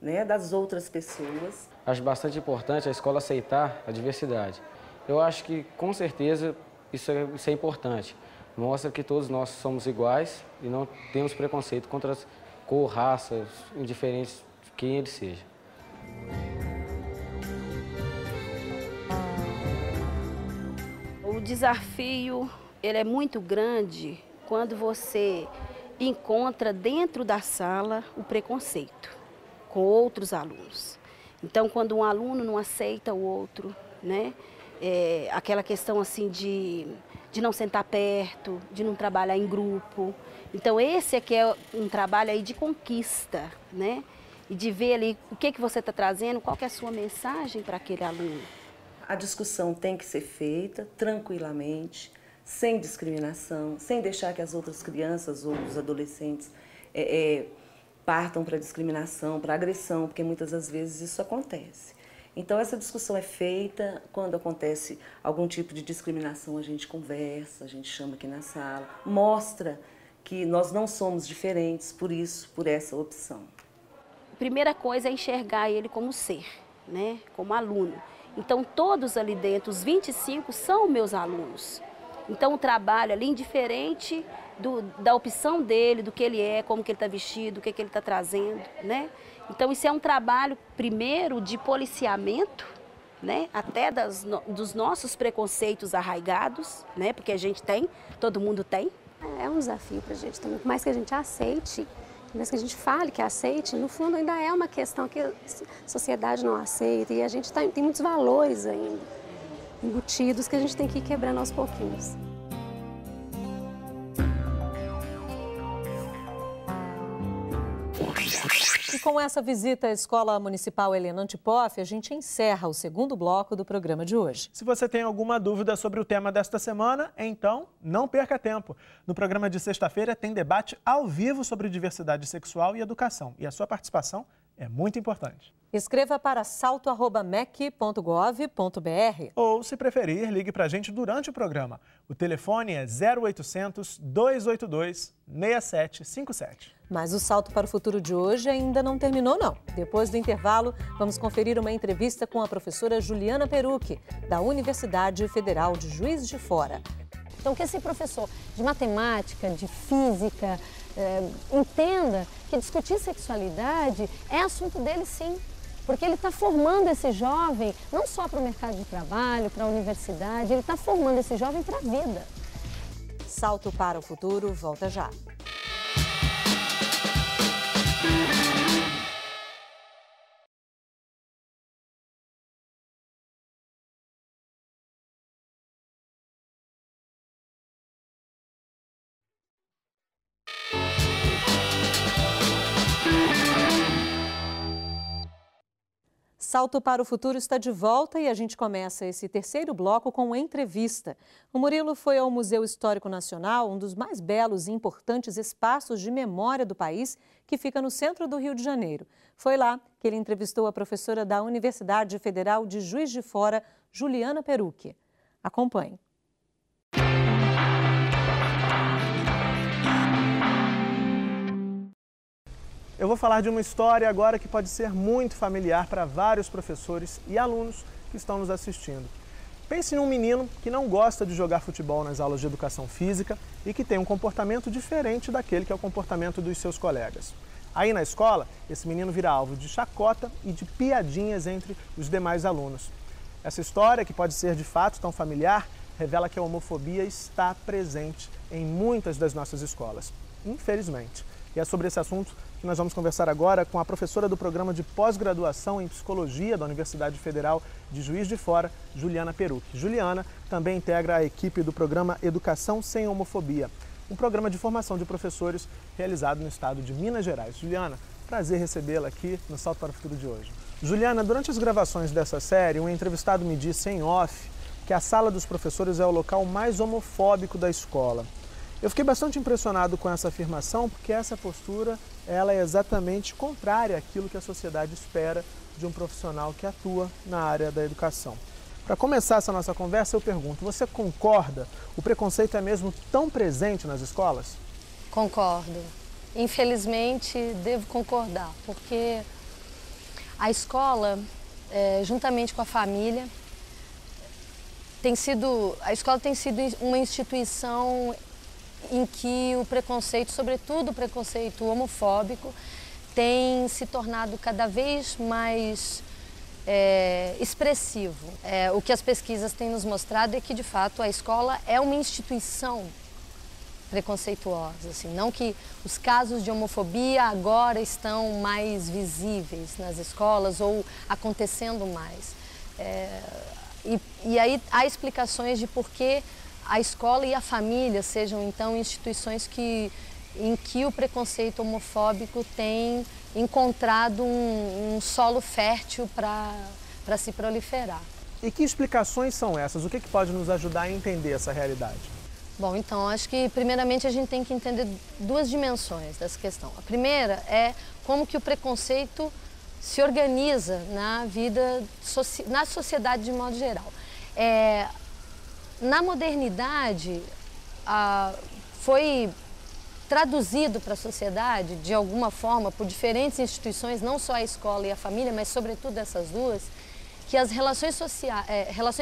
Speaker 26: né, das outras pessoas.
Speaker 29: Acho bastante importante a escola aceitar a diversidade. Eu acho que, com certeza, isso é importante. Mostra que todos nós somos iguais e não temos preconceito contra as cor, raças, indiferentes de quem ele seja.
Speaker 27: O desafio ele é muito grande quando você encontra dentro da sala o preconceito com outros alunos. Então, quando um aluno não aceita o outro, né? Aquela questão assim de não sentar perto, de não trabalhar em grupo. Então, esse aqui é um trabalho aí de conquista, né? E de ver ali o que você está trazendo, qual que é a sua mensagem para aquele aluno.
Speaker 26: A discussão tem que ser feita tranquilamente, sem discriminação, sem deixar que as outras crianças ou os adolescentes partam para discriminação, para agressão, porque muitas das vezes isso acontece. Então, essa discussão é feita, quando acontece algum tipo de discriminação, a gente conversa, a gente chama aqui na sala, mostra que nós não somos diferentes, por essa opção.
Speaker 27: A primeira coisa é enxergar ele como ser, né? Como aluno. Então, todos ali dentro, os 25, são meus alunos. Então, o trabalho ali, indiferente da opção dele, do que ele é, como que ele está vestido, o que ele está trazendo, né? Então, isso é um trabalho, primeiro, de policiamento, né? Até dos nossos preconceitos arraigados, né? Porque a gente tem, todo mundo tem.
Speaker 5: É um desafio para a gente também, por mais que a gente aceite, por mais que a gente fale que aceite, no fundo ainda é uma questão que a sociedade não aceita e a gente tem muitos valores ainda embutidos que a gente tem que ir quebrando aos pouquinhos.
Speaker 1: E com essa visita à Escola Municipal Helena Antipoff, a gente encerra o segundo bloco do programa de hoje.
Speaker 2: Se você tem alguma dúvida sobre o tema desta semana, então não perca tempo. No programa de sexta-feira tem debate ao vivo sobre diversidade sexual e educação. E a sua participação é muito importante.
Speaker 1: Escreva para salto@mec.gov.br.
Speaker 2: Ou, se preferir, ligue para a gente durante o programa. O telefone é 0800 282 6757.
Speaker 1: Mas o Salto para o Futuro de hoje ainda não terminou, não. Depois do intervalo, vamos conferir uma entrevista com a professora Juliana Perucchi, da Universidade Federal de Juiz de Fora.
Speaker 24: Então, que esse professor de matemática, de física, entenda que discutir sexualidade é assunto dele, sim. Porque ele está formando esse jovem não só para o mercado de trabalho, para a universidade, ele está formando esse jovem para a vida.
Speaker 1: Salto para o Futuro volta já. Salto para o Futuro está de volta e a gente começa esse terceiro bloco com uma entrevista. O Murilo foi ao Museu Histórico Nacional, um dos mais belos e importantes espaços de memória do país, que fica no centro do Rio de Janeiro. Foi lá que ele entrevistou a professora da Universidade Federal de Juiz de Fora, Juliana Perucchi. Acompanhe.
Speaker 2: Eu vou falar de uma história agora que pode ser muito familiar para vários professores e alunos que estão nos assistindo. Pense num menino que não gosta de jogar futebol nas aulas de educação física e que tem um comportamento diferente daquele que é o comportamento dos seus colegas. Aí na escola, esse menino vira alvo de chacota e de piadinhas entre os demais alunos. Essa história, que pode ser de fato tão familiar, revela que a homofobia está presente em muitas das nossas escolas, infelizmente. E é sobre esse assunto que nós vamos conversar agora com a professora do programa de pós-graduação em Psicologia da Universidade Federal de Juiz de Fora, Juliana Perucchi. Juliana também integra a equipe do programa Educação Sem Homofobia, um programa de formação de professores realizado no estado de Minas Gerais. Juliana, prazer recebê-la aqui no Salto para o Futuro de hoje. Juliana, durante as gravações dessa série, um entrevistado me disse em off que a sala dos professores é o local mais homofóbico da escola. Eu fiquei bastante impressionado com essa afirmação, porque essa postura ela é exatamente contrária àquilo que a sociedade espera de um profissional que atua na área da educação. Para começar essa nossa conversa, eu pergunto, você concorda? O preconceito é mesmo tão presente nas escolas?
Speaker 24: Concordo. Infelizmente, devo concordar, porque a escola, juntamente com a família, a escola tem sido uma instituição em que o preconceito, sobretudo o preconceito homofóbico, tem se tornado cada vez mais expressivo. O que as pesquisas têm nos mostrado é que, de fato, a escola é uma instituição preconceituosa. Assim, não que os casos de homofobia agora estão mais visíveis nas escolas ou acontecendo mais. E aí há explicações de por que a escola e a família sejam, então, instituições em que o preconceito homofóbico tem encontrado um solo fértil para se proliferar.
Speaker 2: E que explicações são essas? O que pode nos ajudar a entender essa realidade?
Speaker 24: Bom, então, acho que, primeiramente, a gente tem que entender duas dimensões dessa questão. A primeira é como que o preconceito se organiza na vida, na sociedade de modo geral. Na modernidade, foi traduzido para a sociedade, de alguma forma, por diferentes instituições, não só a escola e a família, mas sobretudo essas duas, que as relações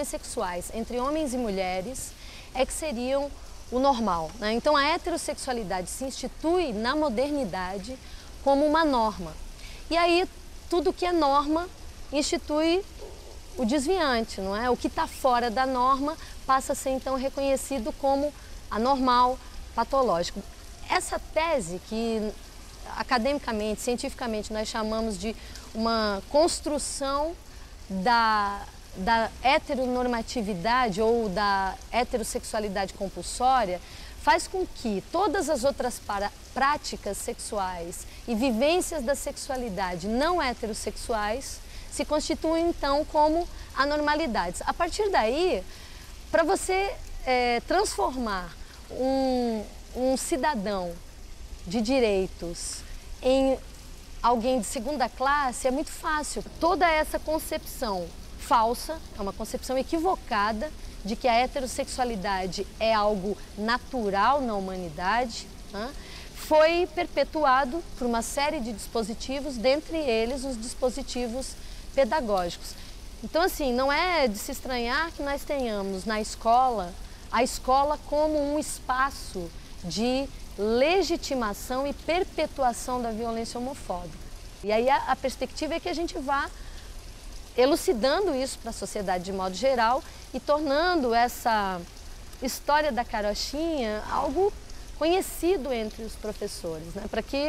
Speaker 24: sexuais entre homens e mulheres que seriam o normal, né? Então a heterossexualidade se institui na modernidade como uma norma. E aí tudo que é norma institui o desviante, não é? O que está fora da norma passa a ser então reconhecido como anormal, patológico. Essa tese que academicamente, cientificamente nós chamamos de uma construção da heteronormatividade ou da heterossexualidade compulsória faz com que todas as outras práticas sexuais e vivências da sexualidade não heterossexuais se constituem então como anormalidades. A partir daí, para você transformar um cidadão de direitos em alguém de segunda classe é muito fácil. Toda essa concepção falsa, é uma concepção equivocada de que a heterossexualidade é algo natural na humanidade, né? Foi perpetuado por uma série de dispositivos, dentre eles os dispositivos pedagógicos. Então, assim, não é de se estranhar que nós tenhamos na escola, a escola como um espaço de legitimação e perpetuação da violência homofóbica. E aí a perspectiva é que a gente vá elucidando isso para a sociedade de modo geral e tornando essa história da carochinha algo conhecido entre os professores, né? Para que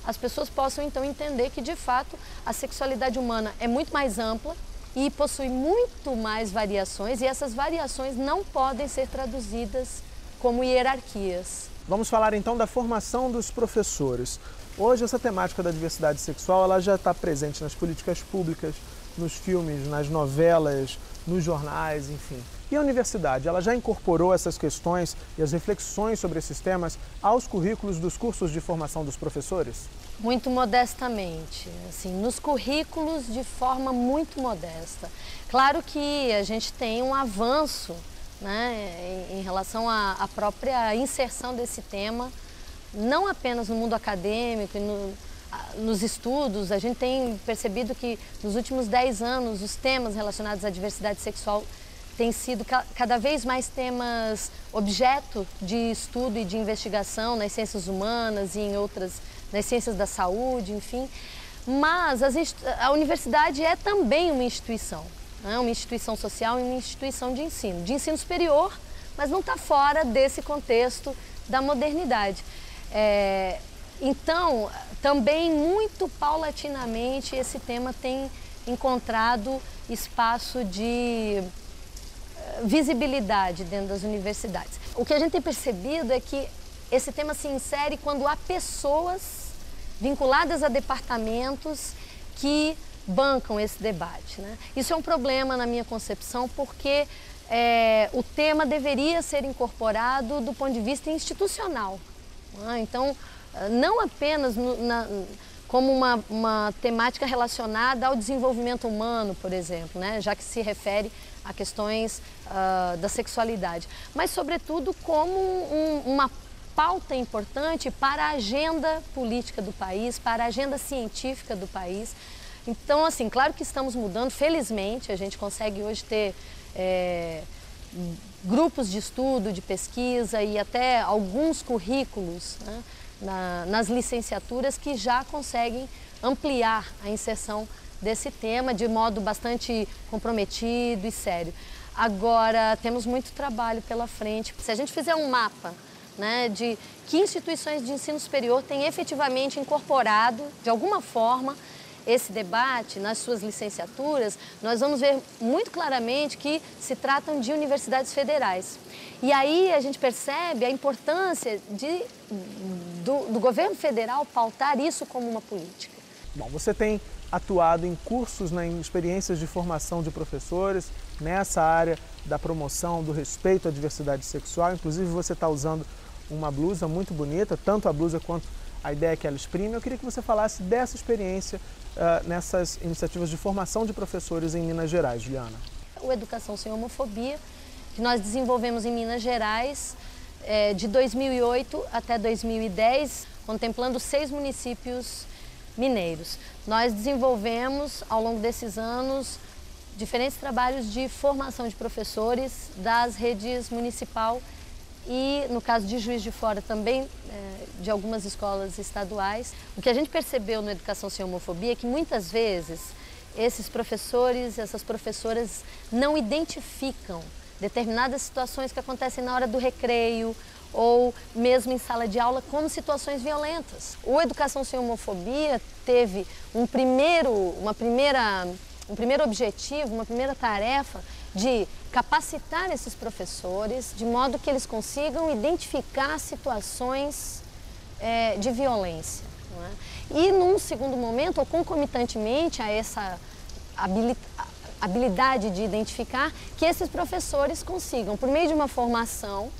Speaker 24: as pessoas possam então entender que de fato a sexualidade humana é muito mais ampla e possui muito mais variações, e essas variações não podem ser traduzidas como hierarquias.
Speaker 2: Vamos falar então da formação dos professores. Hoje essa temática da diversidade sexual ela já está presente nas políticas públicas, nos filmes, nas novelas, nos jornais, enfim. E a universidade, ela já incorporou essas questões e as reflexões sobre esses temas aos currículos dos cursos de formação dos professores?
Speaker 24: Muito modestamente, assim, nos currículos de forma muito modesta. Claro que a gente tem um avanço, né, em relação à própria inserção desse tema, não apenas no mundo acadêmico e nos estudos. A gente tem percebido que nos últimos 10 anos os temas relacionados à diversidade sexual têm sido cada vez mais temas objeto de estudo e de investigação nas ciências humanas e em outras, nas ciências da saúde, enfim. Mas a universidade é também uma instituição social e uma instituição de ensino superior, mas não está fora desse contexto da modernidade. Então, também muito paulatinamente esse tema tem encontrado espaço de visibilidade dentro das universidades. O que a gente tem percebido é que esse tema se insere quando há pessoas vinculadas a departamentos que bancam esse debate, né? Isso é um problema na minha concepção, porque o tema deveria ser incorporado do ponto de vista institucional, né? Então, não apenas como uma temática relacionada ao desenvolvimento humano, por exemplo, né? Já que se refere a questões da sexualidade, mas sobretudo como uma pauta importante para a agenda política do país, para a agenda científica do país. Então, assim, claro que estamos mudando, felizmente a gente consegue hoje ter grupos de estudo, de pesquisa e até alguns currículos, né, nas licenciaturas que já conseguem ampliar a inserção desse tema de modo bastante comprometido e sério. Agora, temos muito trabalho pela frente. Se a gente fizer um mapa, né, de que instituições de ensino superior têm efetivamente incorporado, de alguma forma, esse debate nas suas licenciaturas, nós vamos ver muito claramente que se tratam de universidades federais. E aí a gente percebe a importância do governo federal pautar isso como uma política.
Speaker 2: Bom, você tem atuado em cursos, em experiências de formação de professores, nessa área da promoção, do respeito à diversidade sexual. Inclusive você está usando uma blusa muito bonita, tanto a blusa quanto a ideia que ela exprime. Eu queria que você falasse dessa experiência nessas iniciativas de formação de professores em Minas Gerais, Juliana.
Speaker 24: O Educação Sem Homofobia, que nós desenvolvemos em Minas Gerais de 2008 até 2010, contemplando 6 municípios mineiros. Nós desenvolvemos, ao longo desses anos, diferentes trabalhos de formação de professores das redes municipal e, no caso de Juiz de Fora, também de algumas escolas estaduais. O que a gente percebeu no Educação Sem Homofobia é que, muitas vezes, esses professores, essas professoras não identificam determinadas situações que acontecem na hora do recreio ou mesmo em sala de aula como situações violentas. O Educação Sem Homofobia teve um primeiro objetivo, uma primeira tarefa de capacitar esses professores de modo que eles consigam identificar situações de violência. Não é? E num segundo momento, ou concomitantemente a essa habilidade de identificar, que esses professores consigam, por meio de uma formação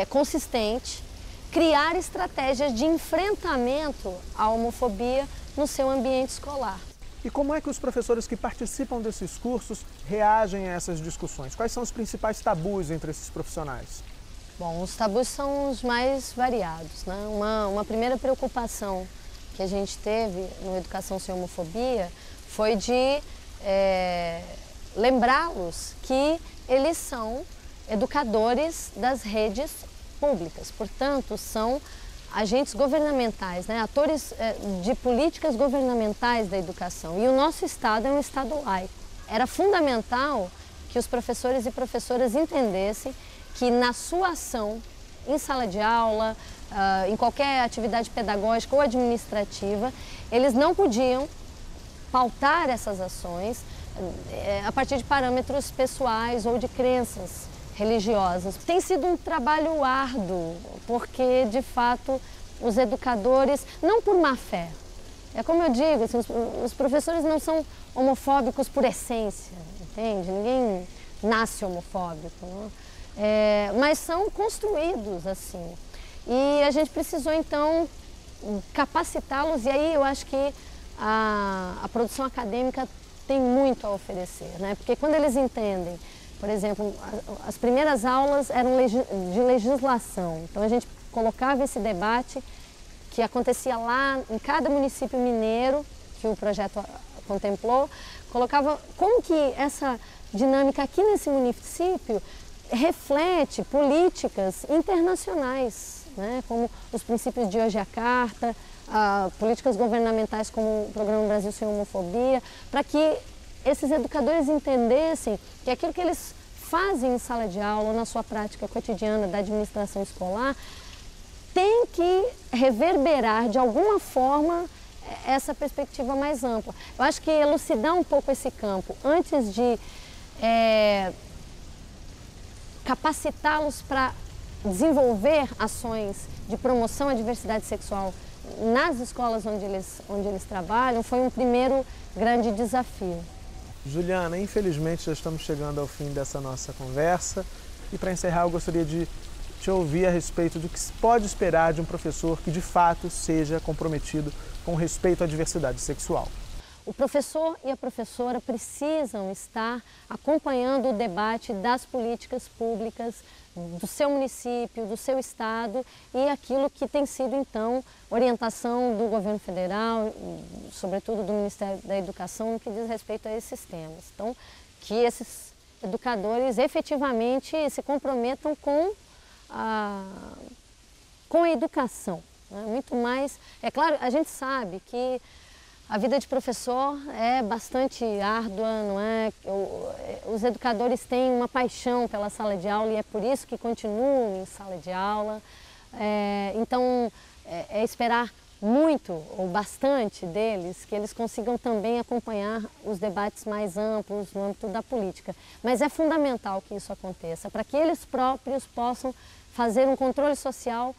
Speaker 24: consistente, criar estratégias de enfrentamento à homofobia no seu ambiente escolar.
Speaker 2: E como é que os professores que participam desses cursos reagem a essas discussões? Quais são os principais tabus entre esses profissionais?
Speaker 24: Bom, os tabus são os mais variados, né? Uma primeira preocupação que a gente teve no Educação Sem Homofobia foi de lembrá-los que eles são educadores das redes públicas, portanto, são agentes governamentais, né? Atores de políticas governamentais da educação. E o nosso Estado é um Estado laico. Era fundamental que os professores e professoras entendessem que na sua ação, em sala de aula, em qualquer atividade pedagógica ou administrativa, eles não podiam pautar essas ações a partir de parâmetros pessoais ou de crenças religiosas. Tem sido um trabalho árduo, porque, de fato, os educadores, não por má fé, como eu digo, assim, os professores não são homofóbicos por essência, entende? Ninguém nasce homofóbico, não? Mas são construídos assim. E a gente precisou, então, capacitá-los, e aí eu acho que a produção acadêmica tem muito a oferecer, né? Porque quando eles entendem, por exemplo, as primeiras aulas eram de legislação, então a gente colocava esse debate que acontecia lá em cada município mineiro, que o projeto contemplou, colocava como que essa dinâmica aqui nesse município reflete políticas internacionais, né? Como os princípios de Yogyakarta, políticas governamentais como o Programa Brasil Sem Homofobia, para que esses educadores entendessem que aquilo que eles fazem em sala de aula ou na sua prática cotidiana da administração escolar tem que reverberar de alguma forma essa perspectiva mais ampla. Eu acho que elucidar um pouco esse campo antes de capacitá-los para desenvolver ações de promoção à diversidade sexual nas escolas onde eles trabalham foi um primeiro grande desafio.
Speaker 2: Juliana, infelizmente já estamos chegando ao fim dessa nossa conversa e, para encerrar, eu gostaria de te ouvir a respeito do que se pode esperar de um professor que de fato seja comprometido com respeito à diversidade sexual.
Speaker 24: O professor e a professora precisam estar acompanhando o debate das políticas públicas do seu município, do seu estado e aquilo que tem sido, então, orientação do governo federal, sobretudo do Ministério da Educação, no que diz respeito a esses temas. Então, que esses educadores efetivamente se comprometam com a educação, né? Muito mais. É claro, a gente sabe que a vida de professor é bastante árdua, não é? Os educadores têm uma paixão pela sala de aula e é por isso que continuam em sala de aula. Então, é esperar muito ou bastante deles que eles consigam também acompanhar os debates mais amplos no âmbito da política. Mas é fundamental que isso aconteça, para que eles próprios possam fazer um controle social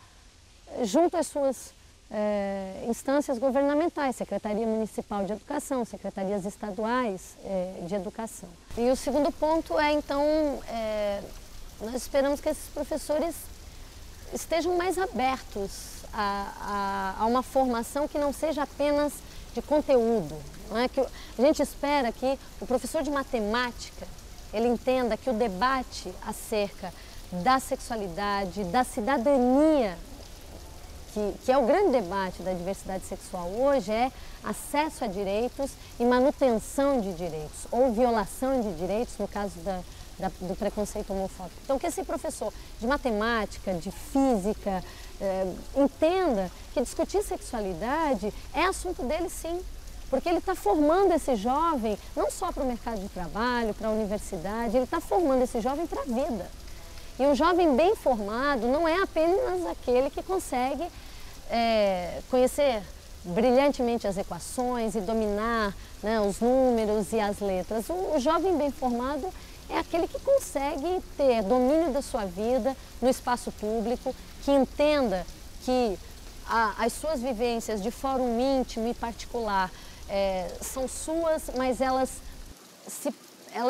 Speaker 24: junto às suas instâncias governamentais, Secretaria Municipal de Educação, Secretarias Estaduais de Educação. E o segundo ponto é, então, nós esperamos que esses professores estejam mais abertos a uma formação que não seja apenas de conteúdo. Não é? Que a gente espera que o professor de matemática ele entenda que o debate acerca da sexualidade, da cidadania, que é o grande debate da diversidade sexual hoje, é acesso a direitos e manutenção de direitos, ou violação de direitos, no caso do preconceito homofóbico. Então, que esse professor de matemática, de física, entenda que discutir sexualidade é assunto dele, sim. Porque ele está formando esse jovem não só para o mercado de trabalho, para a universidade, ele está formando esse jovem para a vida. E um jovem bem formado não é apenas aquele que consegue conhecer brilhantemente as equações e dominar, né, os números e as letras. O jovem bem formado é aquele que consegue ter domínio da sua vida no espaço público, que entenda que as suas vivências de fórum íntimo e particular são suas, mas elas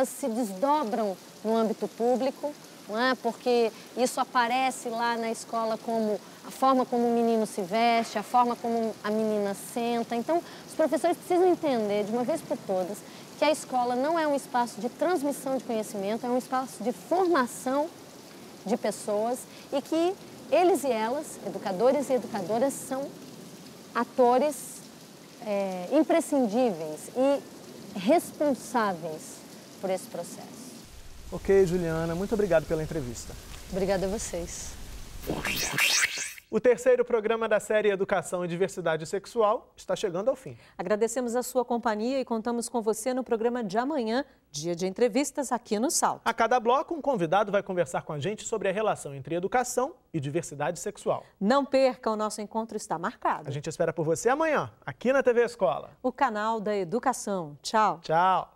Speaker 24: se desdobram no âmbito público, não é? Porque isso aparece lá na escola como a forma como o menino se veste, a forma como a menina senta. Então, os professores precisam entender, de uma vez por todas, que a escola não é um espaço de transmissão de conhecimento, é um espaço de formação de pessoas e que eles e elas, educadores e educadoras, são atores imprescindíveis e responsáveis por esse processo.
Speaker 2: Ok, Juliana, muito obrigado pela entrevista.
Speaker 24: Obrigada a vocês.
Speaker 2: O terceiro programa da série Educação e Diversidade Sexual está chegando ao fim.
Speaker 1: Agradecemos a sua companhia e contamos com você no programa de amanhã, dia de entrevistas aqui no Salto.
Speaker 2: A cada bloco, um convidado vai conversar com a gente sobre a relação entre educação e diversidade sexual.
Speaker 1: Não perca, o nosso encontro está marcado.
Speaker 2: A gente espera por você amanhã, aqui na TV Escola.
Speaker 1: O canal da Educação. Tchau.
Speaker 2: Tchau.